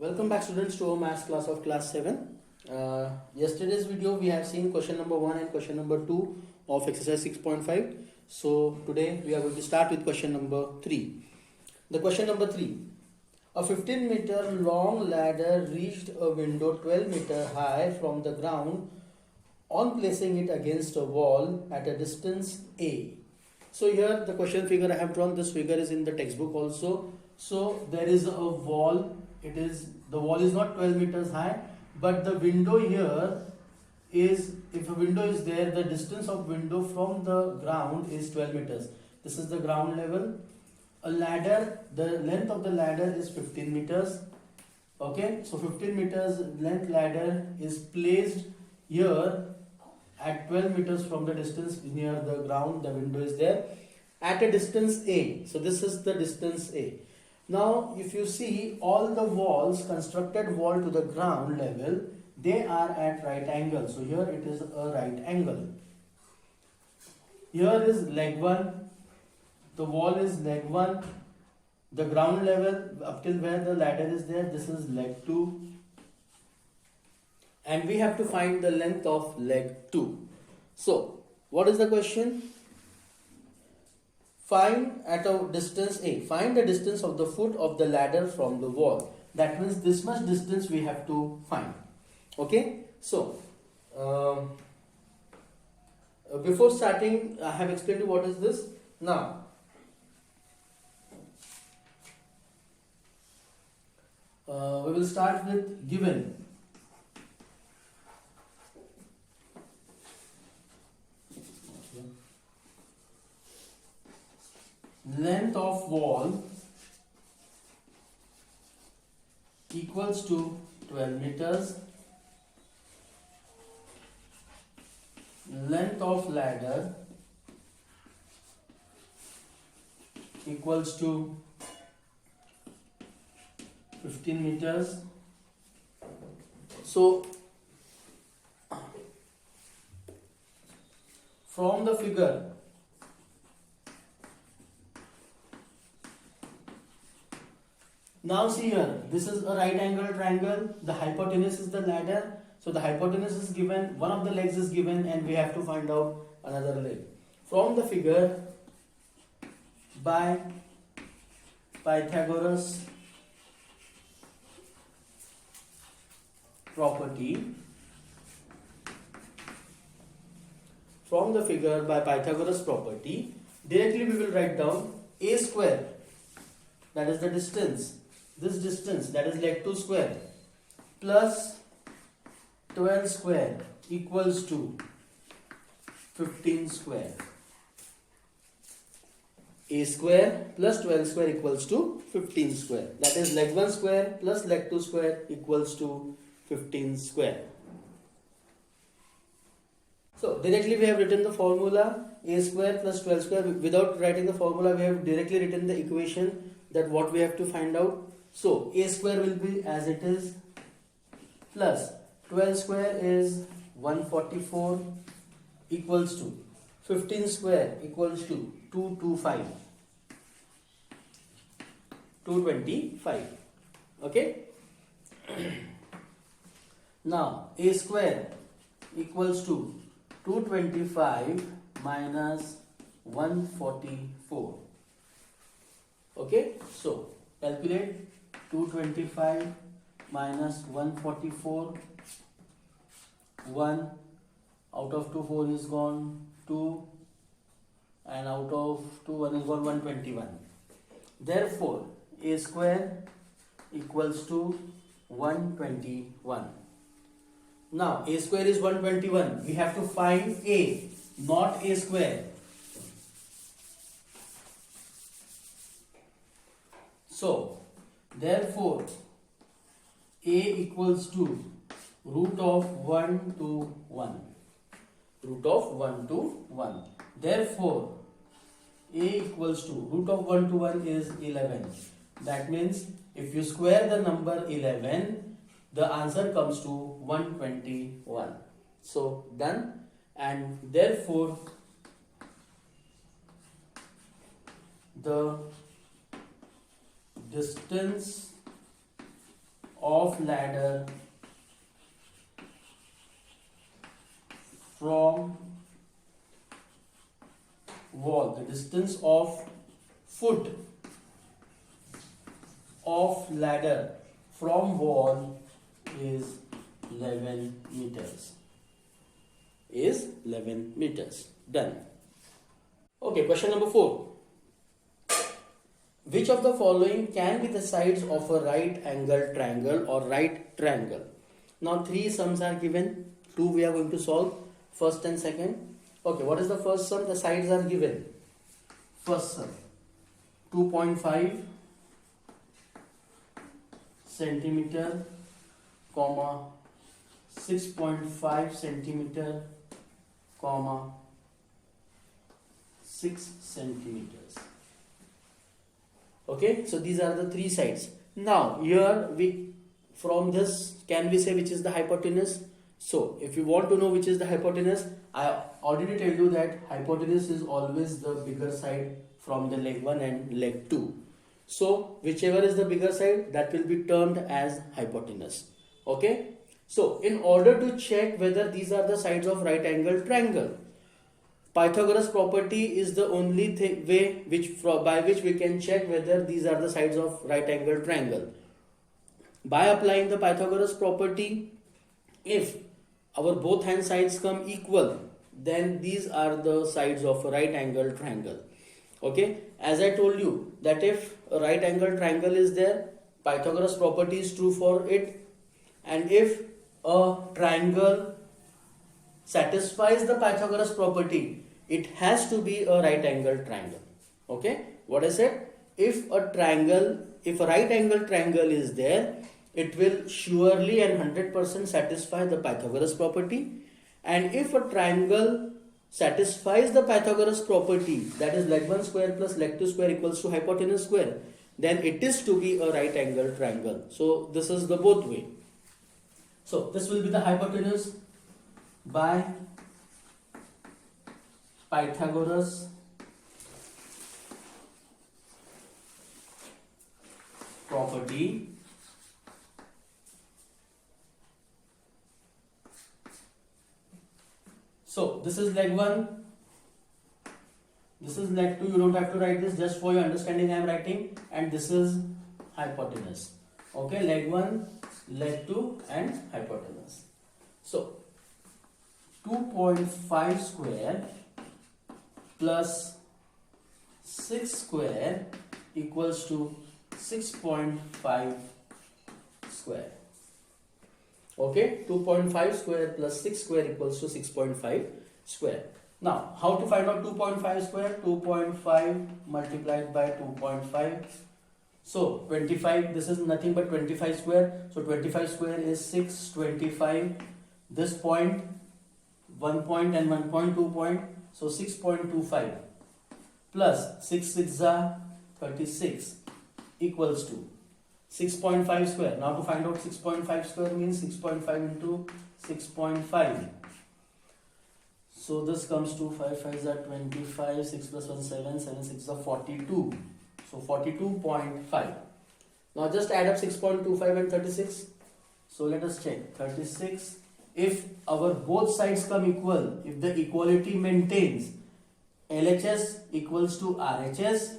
Welcome back students to our maths class of class 7. Yesterday's video we have seen question number 1 and question number 2 of exercise 6.5. So today we are going to start with question number 3. The question number 3. A 15-meter long ladder reached a window 12 meter high from the ground on placing it against a wall at a distance A. So here the question figure I have drawn, this figure is in the textbook also. So there is a wall. The wall is not 12 meters high, but the window here is, if a window is there, the distance of window from the ground is 12 meters. This is the ground level. A ladder, the length of the ladder is 15 meters. Okay, so 15 meters length ladder is placed here at 12 meters from the distance near the ground. The window is there at a distance A. So this is the distance A. Now, if you see all the walls, constructed wall to the ground level, they are at right angle. So here it is a right angle. Here is leg 1. The wall is leg 1. The ground level up till where the ladder is there, this is leg 2. And we have to find the length of leg 2. So, what is the question? Find at a distance A. Find the distance of the foot of the ladder from the wall. That means this much distance we have to find. Okay. So, before starting, I have explained to you what is this. Now, we will start with given. Length of wall equals to 12 meters. Length of ladder equals to 15 meters. So, from the figure, now see here, this is a right angle triangle, the hypotenuse is the ladder, so the hypotenuse is given, one of the legs is given, and we have to find out another leg. From the figure, by Pythagoras property, directly we will write down a square, that is the distance. This distance, that is leg 2 square, plus 12 square equals to 15 square. A square plus 12 square equals to 15 square. That is leg 1 square plus leg 2 square equals to 15 square. So directly we have written the formula a square plus 12 square. Without writing the formula, we have directly written the equation that what we have to find out. So a square will be as it is, plus 12 square is 144 equals to 15 square equals to 225. Okay. Now a square equals to 225 minus 144. Okay, so calculate 225 minus 144. 1 out of 2, 4 is gone, 2, and out of 2, 1 is gone, 121. Therefore, a square equals to 121. Now, a square is 121. We have to find a, not a square. So, therefore, a equals to root of 1 to 1. Root of 1 to 1. Therefore, a equals to root of 1 to 1 is 11. That means if you square the number 11, the answer comes to 121. So, done. And therefore, the distance of ladder from wall. The distance of foot of ladder from wall is 11 meters. Is 11 meters. Done. Okay, question number 4. Which of the following can be the sides of a right angled triangle or right triangle? Now 3 sums are given. 2 we are going to solve. First and second. Okay, what is the first sum? The sides are given. First sum 2.5 centimeter, comma 6.5 centimeter, comma 6 centimeters. Okay, so these are the 3 sides. Now here from this can we say which is the hypotenuse? So if you want to know which is the hypotenuse, I already tell you that hypotenuse is always the bigger side from the leg 1 and leg 2. So whichever is the bigger side, that will be termed as hypotenuse. Okay. So in order to check whether these are the sides of right angled triangle, Pythagoras property is the only way by which we can check whether these are the sides of right angled triangle. By applying the Pythagoras property, if our both hand sides come equal, then these are the sides of a right angled triangle. Okay, as I told you that if a right angled triangle is there, Pythagoras property is true for it, and if a triangle satisfies the Pythagoras property, it has to be a right angled triangle. Okay, what I said, if a right angled triangle is there, it will surely and 100% satisfy the Pythagoras property, and if a triangle satisfies the Pythagoras property, that is leg 1 square plus leg 2 square equals to hypotenuse square, then it is to be a right angled triangle. So this is the both way. So this will be the hypotenuse by Pythagoras property. So this is leg 1, this is leg 2, you don't have to write this, just for your understanding I am writing, and this is hypotenuse. Okay, leg 1, leg 2 and hypotenuse. So 2.5 square plus 6 square equals to 6.5 square. Okay, 2.5 square plus 6 square equals to 6.5 square. Now, how to find out 2.5 square? 2.5 multiplied by 2.5. So, 25, this is nothing but 25 square. So, 25 square is 625. This point, 1 point and 1 point, 2 point. So, 6.25 plus 6 6 are 36 equals to 6.5 square. Now to find out 6.5 square means 6.5 into 6.5. So this comes to 5 5s are 25, 6 plus 1 7, 7 6 are 42. So 42.5. Now just add up 6.25 and 36. So let us check. 36. If our both sides come equal, if the equality maintains, LHS equals to RHS,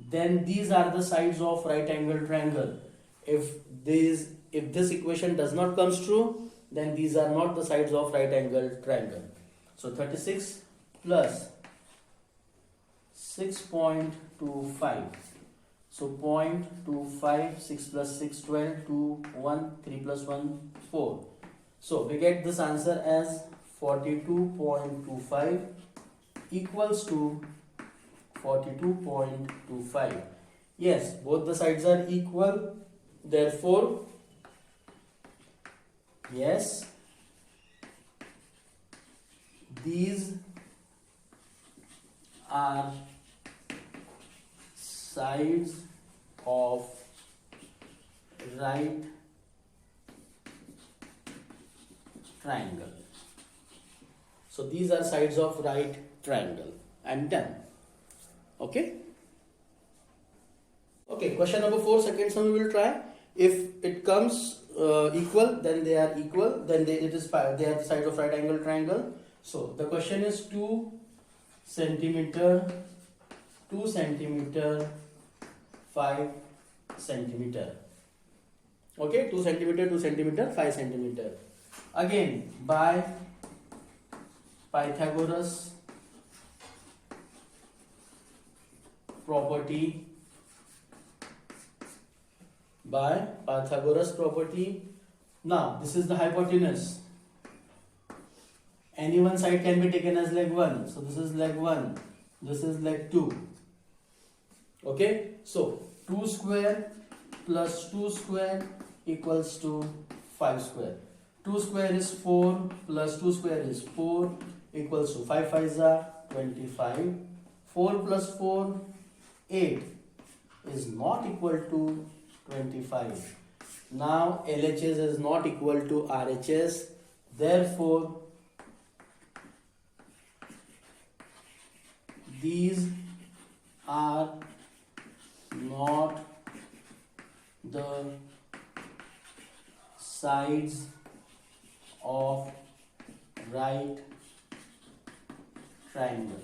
then these are the sides of right angled triangle. If this equation does not come true, then these are not the sides of right angled triangle. So 36 plus 6.25. So 0.25, 6 plus 6, 12, 2, 1, 3 plus 1, 4. So we get this answer as 42.25 equals to 42.25. Yes, both the sides are equal. Therefore, yes, these are sides of right triangle. So these are sides of right triangle. I'm done. Okay. Okay, question number 4, second sum we will try. If it comes equal, then they are equal. Then they are the sides of right angle triangle. So the question is 2 centimeter, 2 centimeter, 5 centimeter. Okay, 2 centimeter, 2 centimeter, 5 centimeter. Again, by Pythagoras property, by Pythagoras property. Now this is the hypotenuse. Any one side can be taken as leg 1. So this is leg 1. This is leg 2. Okay. So 2 square plus 2 square equals to 5 square. 2 square is 4 plus 2 square is 4 equals to 5 5s are 25. 4 plus 4, 8 is not equal to 25. Now LHS is not equal to RHS. Therefore, these are not the sides of right triangle.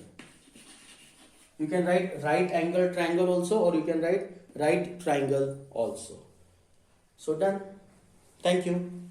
You can write right angle triangle also, or you can write right triangle also. So done. Thank you.